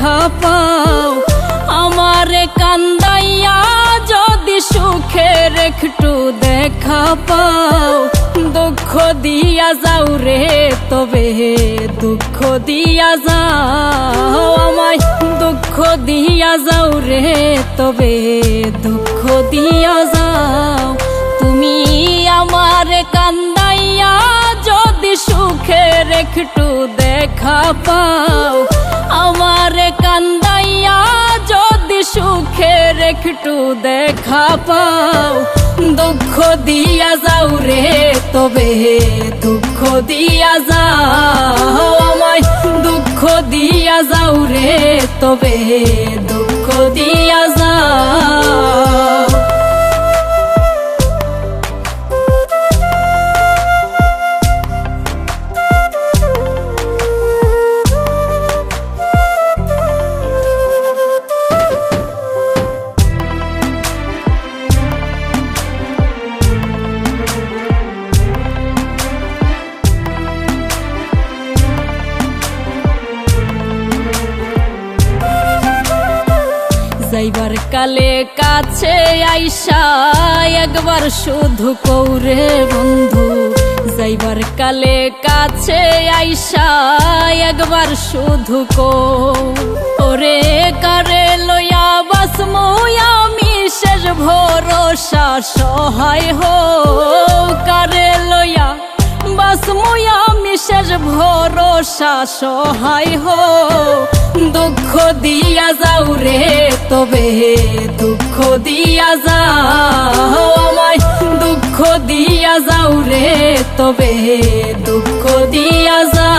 দেখা পাও। আমারে কান্দাইয়া যদি সুখের একটু দেখা পাও, দুঃখ দিয়া যাও রে তবে দুঃখ দিয়া যাও। আমায় দুঃখ দিয়া যাও রে তবে দুঃখ দিয়া যাও। তুমি আমারে কান্দাইয়া যদি সুখের একটু দেখা পাও, আমারে কান্দাইয়া যদি সুখের একটু দেখা পাও, দুঃখ দিয়া যাও রে তবে দুঃখ দিয়া যাও। আমায় দুঃখ দিয়া যাও রে তবে দুঃখ দিয়া যাও। যাইবার কালে কাছে আইসা একবার শুধু কৌরে বন্ধু, যাইবার কালে কাছে আইসা একবার শুধু ওরে কারে লইয়া বাসমু আমি শেষ ভরসা সহায় হো। কারে লইয়া বাসমু আমি শেষ ভরসা সহায় হো। দুঃখ দিয়া যাও রে তবে দুঃখ দিয়া যাও। আমায় দুঃখ দিয়া যাও রে তবে দুঃখ দিয়া যাও।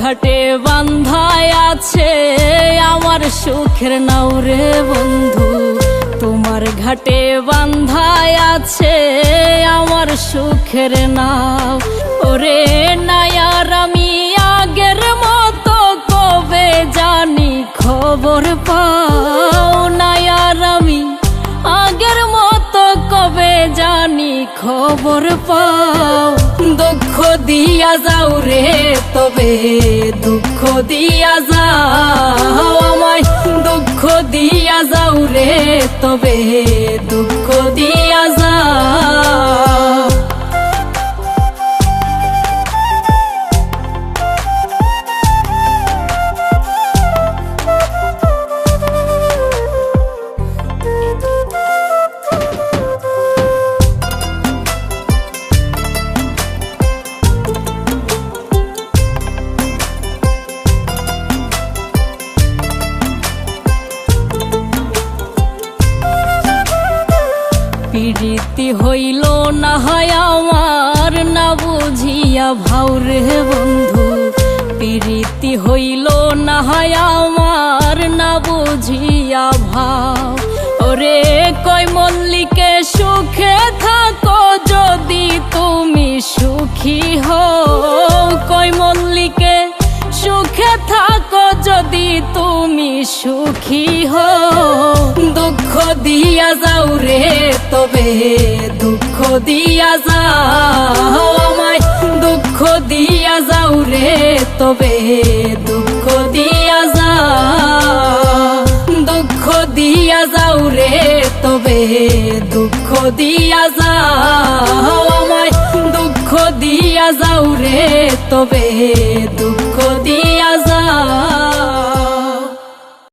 ঘাটে বান্ধায় আছে আমার সুখের নাও রে বন্ধু, তোমার ঘাটে বান্ধায় আছে আমার সুখের নাও। ওরে নায়ার আমি আগের মতো কবে জানি খবর পাও, নায়ার আমি আগের মতো কবে জানি খবর পাও। দুঃখ দিয়া যাও রে তবে দুঃখ দিয়া যাও। আমায় দুঃখ দিয়া যাও রে তবে দুঃখ দিয়া যাও। প্রীতি হইল না হয় আমার না বুঝিয়া ভাও রে বন্ধু, প্রীতি হইল না হয় আমার না বুঝিয়া ভাও। ওরে কই মল্লিকে সুখে থাকো যদি তুমি সুখী হও, কই মল্লিকে সুখে থাকো যদি তুমি সুখী হও। দুঃখ দিয়া যাও রে তবে দুঃখ দিয়া যাও। আমায় দুঃখ দিয়া যাও রে তবে দুঃখ দিয়া যাও। দুঃখ দিয়া যাও রে তবে দুঃখ দিয়া যাও। আমায় দুঃখ দিয়া যাও রে তবে দুঃখ